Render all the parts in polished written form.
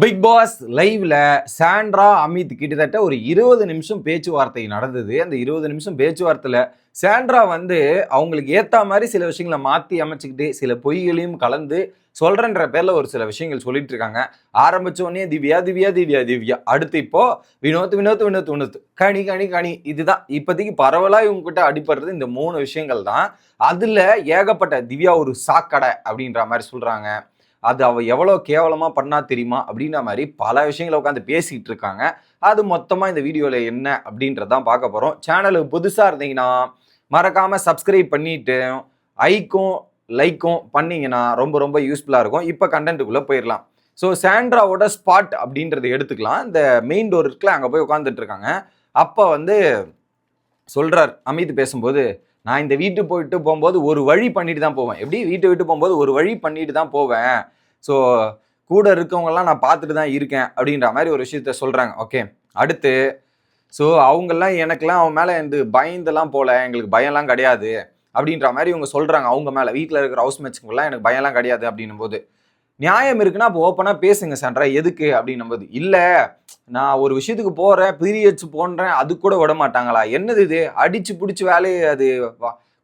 Big pass லைவ்ல Sandra Amit கிட்டத்தட்ட ஒரு 20 நிமிஷம் பேச்சுவார்த்தை நடந்தது. அந்த 20 நிமிஷம் பேச்சுவார்த்தையில சாண்ட்ரா வந்து அவங்களுக்கு ஏத்த மாதிரி சில விஷயங்களை மாத்தி அமைச்சுக்கிட்டு சில பொய்களையும் கலந்து சொல்றன்ற பேர்ல ஒரு சில விஷயங்கள் சொல்லிட்டு இருக்காங்க. ஆரம்பிச்ச உடனே திவ்யா திவ்யா திவ்யா திவ்யா, அடுத்து இப்போ வினோத் வினோத் வினோத் வினோத், கனி கனி கனி. இதுதான் இப்போதைக்கு பரவலா இவங்க கிட்ட அடிபடுறது இந்த 3 விஷயங்கள் தான். அதுல ஏகப்பட்ட திவ்யா ஒரு சாக்கடை அப்படின்ற மாதிரி சொல்றாங்க. அது அவ எவ்வளோ கேவலமா பண்ணா தெரியுமா அப்படின்ற மாதிரி பல விஷயங்களை உட்காந்து பேசிட்டு இருக்காங்க. அது மொத்தமா இந்த வீடியோல என்ன அப்படின்றதான் பார்க்க போறோம். சேனலுக்கு புதுசா இருந்தீங்கன்னா மறக்காம சப்ஸ்கிரைப் பண்ணிட்டு ஐக்கும் லைக்கும் பண்ணீங்கன்னா ரொம்ப ரொம்ப யூஸ்ஃபுல்லா இருக்கும். இப்போ கண்டென்ட்டுக்குள்ள போயிடலாம். ஸோ சாண்ட்ராவோட ஸ்பாட் அப்படின்றத எடுத்துக்கலாம். இந்த மெயின் டோர் இருக்குல்ல, அங்கே போய் உட்காந்துட்டு இருக்காங்க. அப்போ வந்து சொல்றார் அமித் பேசும்போது, நான் இந்த வீட்டுக்கு போயிட்டு போகும்போது ஒரு வழி பண்ணிட்டு தான் போவேன். எப்படி வீட்டை விட்டு போகும்போது ஒரு வழி பண்ணிட்டு தான் போவேன். ஸோ கூட இருக்கவங்கெல்லாம் நான் பார்த்துட்டு தான் இருக்கேன் அப்படின்ற மாதிரி ஒரு விஷயத்த சொல்றாங்க. ஓகே, அடுத்து ஸோ அவங்கெல்லாம் எனக்கெல்லாம் அவன் மேலே வந்து பயந்தெல்லாம் போல, எங்களுக்கு பயம்லாம் கிடையாது அப்படின்ற மாதிரி இவங்க சொல்றாங்க. அவங்க மேலே வீட்டில் இருக்கிற ஹவுஸ்மேட்ஸ்க்குலாம் எனக்கு பயம்லாம் கிடையாது அப்படின்னும் போது, நியாயம் இருக்குன்னா அப்போ ஓப்பனாக பேசுங்க சாண்ட்ரா, எதுக்கு அப்படின்னும் போது, இல்லை நான் ஒரு விஷயத்துக்கு போறேன், பீரியட்ஸ் போன்றேன், அது கூட விட மாட்டாங்களா, என்னது இது அடிச்சு பிடிச்சி வேலையை அது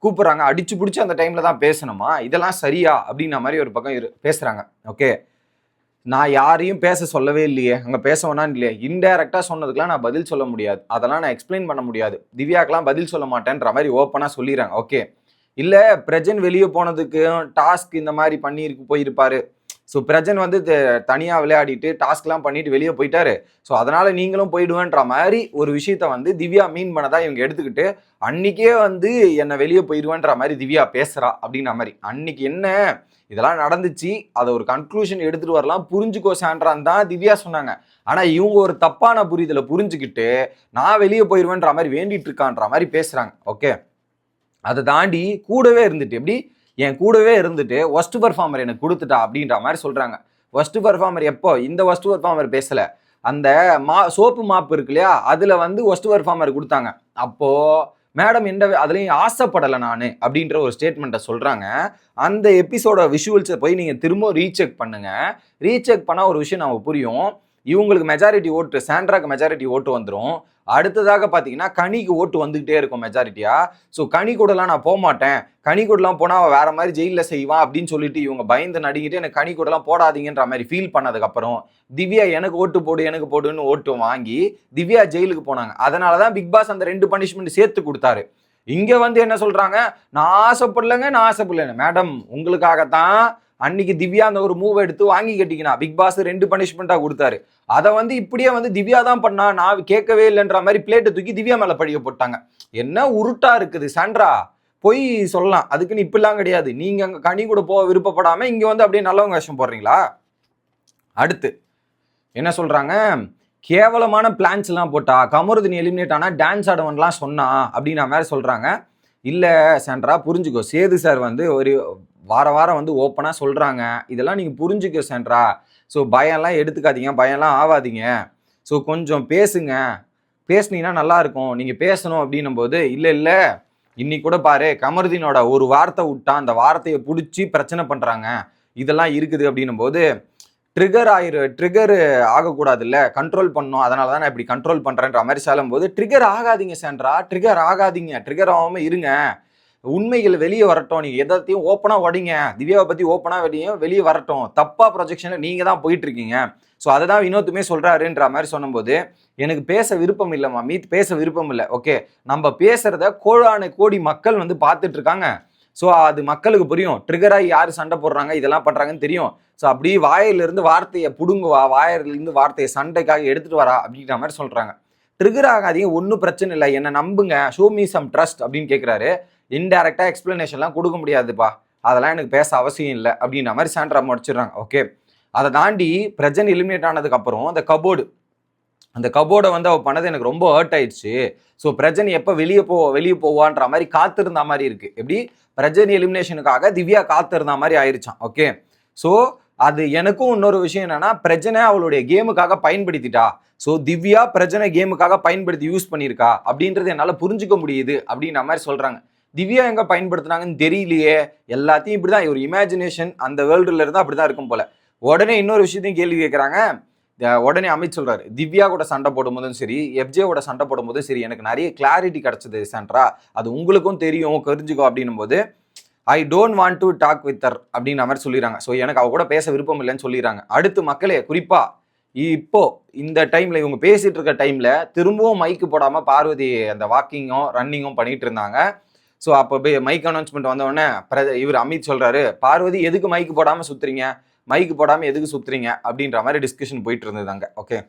கூப்பிடுறாங்க, அடிச்சு பிடிச்சி அந்த டைம்ல தான் பேசணுமா, இதெல்லாம் சரியா அப்படின்ற மாதிரி ஒரு பக்கம் பேசுறாங்க. ஓகே, நான் யாரையும் பேச சொல்லவே இல்லையே, அங்க பேச வேணான்னு இல்லையே, இன்டைரக்டா சொன்னதுக்கெல்லாம் நான் பதில் சொல்ல முடியாது, அதெல்லாம் நான் எக்ஸ்பிளைன் பண்ண முடியாது, திவ்யாக்கெல்லாம் பதில் சொல்ல மாட்டேன்ற மாதிரி ஓப்பனா சொல்லிடுறாங்க. ஓகே, இல்ல பிரஜன் வெளியே போனதுக்கு டாஸ்க் இந்த மாதிரி போயிருப்பாரு. ஸோ பிரஜன் வந்து தனியாக விளையாடிட்டு டாஸ்க்லாம் பண்ணிட்டு வெளியே போயிட்டாரு. ஸோ அதனால நீங்களும் போயிடுவேன்ற மாதிரி ஒரு விஷயத்த வந்து திவ்யா மீன் பண்ணதா இவங்க எடுத்துக்கிட்டு, அன்னைக்கே வந்து என்னை வெளியே போயிடுவேன்ற மாதிரி திவ்யா பேசுறா அப்படின்ற மாதிரி. அன்னைக்கு என்ன இதெல்லாம் நடந்துச்சு, அதை ஒரு கன்க்ளூஷன் எடுத்துட்டு வரலாம், புரிஞ்சுக்கோ சாண்ட்ரான் தான் திவ்யா சொன்னாங்க. ஆனா இவங்க ஒரு தப்பான புரிதலை புரிஞ்சுக்கிட்டு நான் வெளியே போயிடுவேன்ற மாதிரி வேண்டிட்டு இருக்கான்ற மாதிரி பேசுறாங்க. ஓகே, அதை தாண்டி கூடவே இருந்துட்டு எப்படி என் கூடவே இருந்துட்டு ஒஸ்ட் பர்ஃபார்மர் எனக்கு கொடுத்துட்டா அப்படின்ற மாதிரி சொல்றாங்க. ஒஸ்ட் பர்ஃபார்மர் எப்போ? இந்த ஒஸ்ட் பர்ஃபார்மர் பேசல, அந்த சோப்பு மாப்பு இருக்கு இல்லையா, அதுல வந்து ஒஸ்ட் பர்ஃபார்மர் கொடுத்தாங்க. அப்போ மேடம் எந்த அதுலயும் ஆசைப்படலை நான் அப்படின்ற ஒரு ஸ்டேட்மெண்ட்டை சொல்றாங்க. அந்த எபிசோட விஷுவல்ஸை போய் நீங்க திரும்ப ரீசெக் பண்ணுங்க. ரீசெக் பண்ணா ஒரு விஷயம் நமக்கு புரியும். இவங்களுக்கு மெஜாரிட்டி ஓட்டு, சாண்ட்ராக்கு மெஜாரிட்டி ஓட்டு வந்துடும். அடுத்ததாக பார்த்தீங்கன்னா கனிக்கு ஓட்டு வந்துகிட்டே இருக்கும் மெஜாரிட்டியா. ஸோ கனி கூடலாம் நான் போக மாட்டேன், கனி கூடலாம் போனால் அவன் வேற மாதிரி ஜெயிலில் செய்வான் அப்படின்னு சொல்லிட்டு இவங்க பயந்து நடிக்கிட்டு எனக்கு கனி கூடலாம் போடாதீங்கன்ற மாதிரி ஃபீல் பண்ணதுக்கப்புறம் திவ்யா எனக்கு ஓட்டு போடு எனக்கு போடுன்னு ஓட்டு வாங்கி திவ்யா ஜெயிலுக்கு போனாங்க. அதனால தான் பிக் பாஸ் அந்த 2 பனிஷ்மெண்ட் சேர்த்து கொடுத்தாரு. இங்க வந்து என்ன சொல்றாங்க, நான் ஆசைப்படலைங்க மேடம், உங்களுக்காகத்தான் அன்னைக்கு திவ்யா அந்த ஒரு மூவ் எடுத்து வாங்கி கட்டிக்கினா பிக் பாஸ் 2 பனிஷ்மெண்டா கொடுத்தாரு. அதை வந்து இப்படியே வந்து திவ்யா தான் பண்ணா, நான் கேட்கவே இல்லைன்ற மாதிரி பிளேட்டை தூக்கி திவ்யா மேல படிக்க போட்டாங்க. என்ன உருட்டா இருக்குது சாண்ட்ரா, போய் சொல்லலாம், அதுக்குன்னு இப்பெல்லாம் கிடையாது. நீங்க அங்க கனி கூட போக விருப்பப்படாம இங்க வந்து அப்படியே நல்லவங்க வேஷம் போடுறீங்களா? அடுத்து என்ன சொல்றாங்க, கேவலமான பிளான்ஸ் எல்லாம் போட்டா, கமருதினி எலிமினேட் ஆனா டான்ஸ் ஆடவன்லாம் சொன்னா அப்படின்னா மாதிரி சொல்றாங்க. இல்ல சாண்ட்ரா புரிஞ்சுக்கோ, சேது சார் வந்து ஒரு வாரம் வந்து ஓப்பனா சொல்றாங்க, இதெல்லாம் நீங்க புரிஞ்சுக்கோ சாண்ட்ரா. ஸோ பயம்லாம் எடுத்துக்காதீங்க, பயம்லாம் ஆவாதீங்க, ஸோ கொஞ்சம் பேசுங்க, பேசுனீங்கன்னா நல்லா இருக்கும், நீங்க பேசணும் அப்படின்னும் போது, இல்ல இன்னைக்கு கூட பாரு கமருதீனோட ஒரு வார்த்தை விட்டா அந்த வார்த்தையை பிடிச்சி பிரச்சனை பண்றாங்க, இதெல்லாம் இருக்குது அப்படின்னும் போது ட்ரிகர் ஆகக்கூடாது, இல்ல கண்ட்ரோல் பண்ணணும், அதனால தான் நான் இப்படி கண்ட்ரோல் பண்றேன்ற மாதிரி சொல்லும் போது, ட்ரிகர் ஆகாதீங்க சாண்ட்ரா, ட்ரிகர் ஆகாதீங்க, ட்ரிகர் ஆகாம இருங்க, உண்மைகள் வெளியே வரட்டும், நீங்க எதாத்தையும் ஓப்பனா வடிங்க, திவ்யாவை பத்தி ஓப்பனா வெளியே வரட்டும், தப்பா ப்ரொஜெக்ஷன்ல நீங்க தான் போயிட்டு இருக்கீங்க. ஸோ அதை தான் வினோத்துமே சொல்றாருன்ற மாதிரி சொன்னும்போது, எனக்கு பேச விருப்பம் இல்லைம்மா, மீத் பேச விருப்பம் இல்லை. ஓகே, நம்ம பேசுறத கோடி மக்கள் வந்து பார்த்துட்டு இருக்காங்க. ஸோ அது மக்களுக்கு புரியும், ட்ரிகராகி யார் சண்டை போடுறாங்க இதெல்லாம் பண்றாங்கன்னு தெரியும். ஸோ அப்படி வாயிலிருந்து வார்த்தையை புடுங்குவா, வாயிலிருந்து வார்த்தையை சண்டைக்காக எடுத்துட்டு வரா அப்படின்ற மாதிரி சொல்றாங்க. ட்ரிகர் ஆகாதீங்க, ஒன்றும் பிரச்சனை இல்லை, என்ன நம்புங்க, ஷோ மீ சம் ட்ரஸ்ட் அப்படின்னு கேட்குறாரு. இன்டைரக்டா எக்ஸ்பிளனேஷன்லாம் கொடுக்க முடியாதுப்பா, அதெல்லாம் எனக்கு பேச அவசியம் இல்லை அப்படின்ற மாதிரி சாண்ட்ரா முடிச்சிடுறாங்க. ஓகே, அதை தாண்டி பிரஜன் எலிமினேட் ஆனதுக்கு அப்புறம் அந்த கபோர்டை வந்து அவள் பண்ணது எனக்கு ரொம்ப ஹர்ட் ஆயிடுச்சு. ஸோ பிரஜன் எப்போ வெளியே போவான்ற மாதிரி காத்திருந்த மாதிரி இருக்கு. எப்படி பிரஜன் எலிமினேஷனுக்காக திவ்யா காத்திருந்த மாதிரி ஆயிடுச்சான். ஓகே, ஸோ அது எனக்கும் இன்னொரு விஷயம் என்னன்னா, பிரஜனை அவளுடைய கேமுக்காக பயன்படுத்திட்டா. ஸோ திவ்யா பிரஜனை கேமுக்காக பயன்படுத்தி யூஸ் பண்ணியிருக்கா அப்படின்றது என்னால் புரிஞ்சுக்க முடியுது அப்படின்ற மாதிரி சொல்றாங்க. திவ்யா எங்க பயன்படுத்தினாங்கன்னு தெரியலையே, எல்லாத்தையும் இப்படிதான் ஒரு இமேஜினேஷன், அந்த வேர்ல்டுல இருந்தா அப்படிதான் இருக்கும் போல. உடனே இன்னொரு விஷயத்தையும் கேள்வி கேட்கறாங்க, உடனே அமித் சொல்றாரு, திவ்யா கூட சண்டை போடும்போதும் சரி, எஃப்ஜேவோட சண்டை போடும்போதும் சரி, எனக்கு நிறைய கிளாரிட்டி கிடைச்சது சாண்ட்ரா, அது உங்களுக்கும் தெரியும், தெரிஞ்சுக்கோ அப்படின்னும் போது I don't want to talk with her அப்படின்ற மாதிரி சொல்லிடுறாங்க. ஸோ எனக்கு அவ கூட பேச விருப்பம் இல்லைன்னு சொல்லிடுறாங்க. அடுத்து மக்களே, குறிப்பா இப்போ இந்த டைம்ல இவங்க பேசிட்டு இருக்க டைம்ல திரும்பவும் மைக்கு போடாம பார்வதி அந்த வாக்கிங்கும் ரன்னிங்கும் பண்ணிட்டு இருந்தாங்க. ஸோ அப்போ மைக் அனௌன்ஸ்மெண்ட் வந்த உடனே இவர் அமித் சொல்றாரு, பார்வதி எதுக்கு மைக்கு போடாம சுத்துறீங்க, மைக்கு போடாம எதுக்கு சுத்துறீங்க அப்படின்ற மாதிரி டிஸ்கஷன் போயிட்டு இருந்ததாங்க. ஓகே,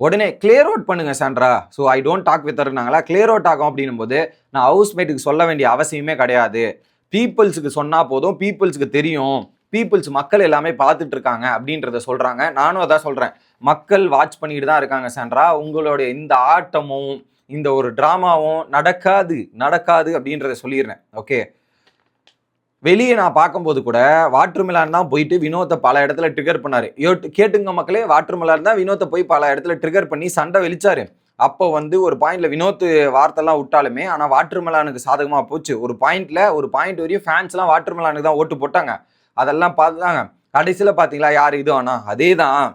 உடனே கிளியர் அவுட் பண்ணுங்க Sandra. So I don't talk with ஹர்னாங்களா, கிளியர் அவுட் ஆகும் அப்படின்னும் போது நான் ஹவுஸ்மேட்டுக்கு சொல்ல வேண்டிய அவசியமே கிடையாது, பீப்புள்ஸுக்கு சொன்னா போதும், பீப்புள்ஸுக்கு தெரியும், பீப்புள்ஸ் மக்கள் எல்லாமே பார்த்துட்டு இருக்காங்க அப்படின்றத சொல்றாங்க. நானும் அதான் சொல்றேன், மக்கள் வாட்ச் பண்ணிட்டு தான் இருக்காங்க சாண்ட்ரா, உங்களுடைய இந்த ஆட்டமும் இந்த ஒரு டிராமாவும் நடக்காது அப்படின்றத சொல்லிடுறேன். ஓகே, வெளியே நான் பார்க்கும்போது கூட வாட்டர்மெலான் தான் போயிட்டு வினோத்தை பல இடத்துல ட்ரிகர் பண்ணாரு. கேட்டுங்க மக்களே, வாட்டர்மெலான் தான் வினோத்தை போய் பல இடத்துல ட்ரிகர் பண்ணி சண்டை வெளிச்சாரு. அப்போ வந்து ஒரு பாயிண்ட்ல வினோத் வார்த்தைலாம் விட்டாலுமே ஆனால் வாட்டர்மெலானுக்கு சாதகமாக போச்சு. ஒரு பாயிண்ட் வரையும் ஃபேன்ஸ்லாம் வாட்டர்மெலானுக்கு தான் ஓட்டு போட்டாங்க. அதெல்லாம் பார்த்துதாங்க கடைசியில் பார்த்தீங்களா யார் இது ஆனால் அதே தான்,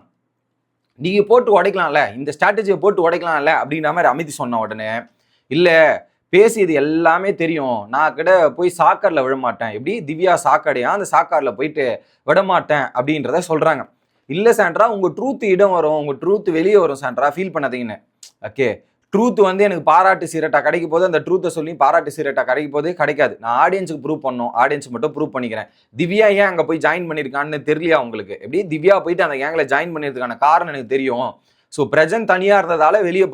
நீங்கள் போட்டு உடைக்கலாம்ல, இந்த ஸ்ட்ராட்டஜியை போட்டு உடைக்கலாம்ல அப்படின்ற மாதிரி அமித் சொன்ன உடனே, இல்லை பேசியது எல்லாமே தெரியும், நான் கிட்ட போய் சாக்கரில் விழமாட்டேன், எப்படி திவ்யா சாக்கடையா அந்த சாக்காரில் போயிட்டு விடமாட்டேன் அப்படின்றத சொல்கிறாங்க. இல்லை சாண்ட்ரா, உங்கள் ட்ரூத் இடம் வரும், உங்கள் ட்ரூத் வெளியே வரும் சாண்ட்ரா, ஃபீல் பண்ணாதீங்கன்னு. ஓகே, ட்ரூத் வந்து எனக்கு பாராட்டு சீரட்டா கிடைக்கும் போது அந்த ட்ரூத்தை சொல்லி பாராட்டு சீரட்டா கிடைக்கும் போது கிடைக்காது, நான் ஆடியன்ஸுக்கு ப்ரூவ் பண்ணணும், ஆடியன்ஸ் மட்டும் ப்ரூவ் பண்ணிக்கிறேன். திவ்யா ஏன் அங்கே போய் ஜாயின் பண்ணியிருக்கான்னு தெரியலையா உங்களுக்கு, எப்படி திவ்யா போயிட்டு அந்த கேங்கில் ஜாயின் பண்ணியிருக்கான காரணம் எனக்கு தெரியும். ஸோ பிரஜன் தனியாக இருந்ததால வெளியே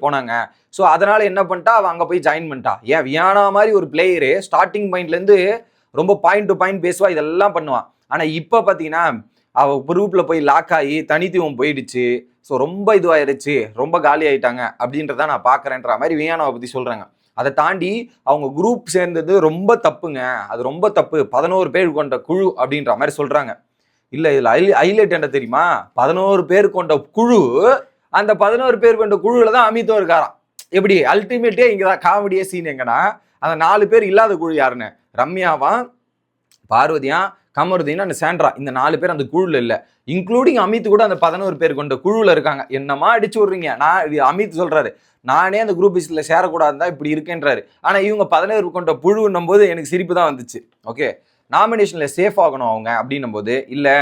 போனாங்க. ஸோ அதனால என்ன பண்ணிட்டா, அவள் அங்கே போய் ஜாயின் பண்ணிட்டா. ஏன் வியானா மாதிரி ஒரு பிளேயரு ஸ்டார்டிங் பாயிண்ட்லேருந்து ரொம்ப பாயிண்ட் டு பாயிண்ட் பேசுவா, இதெல்லாம் பண்ணுவான். ஆனால் இப்போ பார்த்தீங்கன்னா அவள் குரூப்பில் போய் லாக் ஆகி தனித்துவம் போயிடுச்சு. ஸோ ரொம்ப இதுவாயிருச்சு, ரொம்ப காலி ஆயிட்டாங்க அப்படின்றத நான் பார்க்குறேன்ற மாதிரி வியானாவை பற்றி சொல்கிறாங்க. அதை தாண்டி அவங்க குரூப் சேர்ந்தது ரொம்ப தப்புங்க, அது ரொம்ப தப்பு, 11 பேர் கொண்ட குழு அப்படின்ற மாதிரி சொல்கிறாங்க. இல்லை இதில் ஹைலைட் என்ன தெரியுமா, 11 பேர் கொண்ட குழு, அந்த 11 பேர் கொண்ட குழுவில் தான் அமித்தும் இருக்காராம். எப்படி அல்டிமேட்டே இங்கே தான் காமெடியே சீன் எங்கன்னா, அந்த 4 பேர் இல்லாத குழு யாருன்னு, ரம்யாவா, பார்வதியா, கமருதீன் அந்த சாண்ட்ரா, இந்த 4 பேர் அந்த குழுவில் இல்லை. இன்க்ளூடிங் அமித் கூட அந்த 11 பேர் கொண்ட குழுவில் இருக்காங்க. என்னமா அடிச்சு விட்றீங்க, அமித் சொல்றாரு, நானே அந்த குரூப் லிஸ்ட்டில் சேரக்கூடாது தான் இப்படி இருக்கேன்றாரு. ஆனால் இவங்க 11 கொண்ட குழுன்னும் போது எனக்கு சிரிப்பு தான் வந்துச்சு. ஓகே, நாமினேஷனில் சேஃப் ஆகணும் அவங்க அப்படின்னும் போது, இல்லை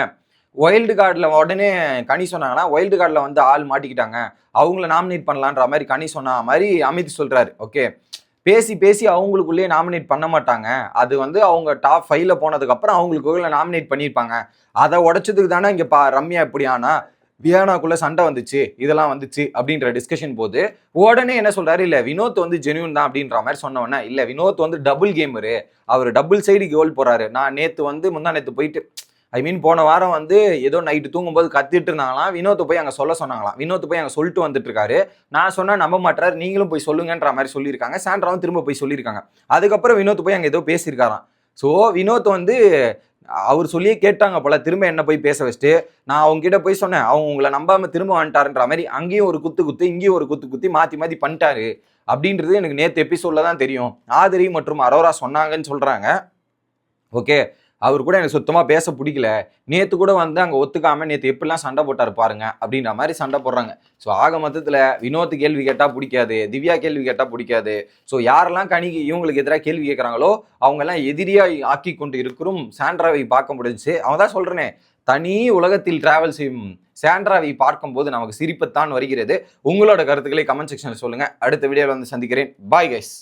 வைல்டு கார்டில் உடனே கனி சொன்னாங்கன்னா, வைல்டு கார்டில் வந்து ஆள் மாட்டிக்கிட்டாங்க, அவங்கள நாமினேட் பண்ணலான்ற மாதிரி கனி சொன்ன மாதிரி அமித் சொல்கிறாரு. ஓகே, பேசி அவங்களுக்குள்ளேயே நாமினேட் பண்ண மாட்டாங்க, அது வந்து அவங்க டாப் 5ல போனதுக்கப்புறம் அவங்களுக்குள்ள நாமினேட் பண்ணியிருப்பாங்க, அதை உடைச்சதுக்கு தானே இங்கே ரம்யா எப்படி ஆனா வியானாக்குள்ள சண்டை வந்துச்சு, இதெல்லாம் வந்துச்சு அப்படின்ற டிஸ்கஷன் போது உடனே என்ன சொல்றாரு, இல்லை வினோத் வந்து ஜென்யூன் தான் அப்படின்ற மாதிரி சொன்ன உடனே, இல்லை வினோத் வந்து டபுள் கேமரு, அவர் டபுள் சைடு கோல் போறாரு. நான் நேற்று வந்து முந்தா நேற்று போயிட்டு போன வாரம் வந்து ஏதோ நைட்டு தூங்கும்போது கத்திட்டு இருந்தாங்களாம், வினோத்தை போய் அங்கே சொல்ல சொன்னாங்களாம், வினோத் போய் அங்கே சொல்லிட்டு வந்துட்டு இருக்காரு, நான் சொன்னா நம்ப மாட்டாரு, நீங்களும் போய் சொல்லுங்கன்ற மாதிரி சொல்லியிருக்காங்க. சாண்ட்ராவும் திரும்ப போய் சொல்லியிருக்காங்க. அதுக்கப்புறம் வினோத் போய் அங்கே ஏதோ பேசியிருக்காராம். ஸோ வினோத் வந்து அவர் சொல்லியே கேட்டாங்க போல, திரும்ப என்ன போய் பேச வச்சுட்டு, நான் அவங்க கிட்ட போய் சொன்னேன், அவங்க உங்களை நம்பாம திரும்ப வந்துட்டாருன்ற மாதிரி அங்கேயும் ஒரு குத்து இங்கேயும் ஒரு குத்தி மாற்றி பண்ணிட்டாரு அப்படின்றது எனக்கு நேற்று எபிசோட்ல தான் தெரியும், ஆதிரி மற்றும் அரோரா சொன்னாங்கன்னு சொல்றாங்க. ஓகே, அவர் கூட எனக்கு சுத்தமாக பேச பிடிக்கல, நேற்று கூட வந்து அங்கே ஒத்துக்காம நேற்று எப்படிலாம் சண்டை போட்டார் பாருங்க அப்படின்ற மாதிரி சண்டை போடுறாங்க. ஸோ ஆக மொத்தத்தில் வினோத் கேள்வி கேட்டால் பிடிக்காது, திவ்யா கேள்வி கேட்டால் பிடிக்காது. ஸோ யாரெல்லாம் கனிக்கு இவங்களுக்கு எதிராக கேள்வி கேட்குறாங்களோ அவங்கெல்லாம் எதிரியாக ஆக்கி கொண்டு இருக்கிறோம் சாண்ட்ராவை பார்க்க முடிஞ்சிச்சு. அவன் தான் சொல்கிறேனே, தனி உலகத்தில் டிராவல் செய்யும் சாண்ட்ராவை பார்க்கும்போது நமக்கு சிரிப்புத்தான் வருகிறது. உங்களோட கருத்துக்களை கமெண்ட் செக்ஷனில் சொல்லுங்கள். அடுத்த வீடியோவில் வந்து சந்திக்கிறேன். Bye guys.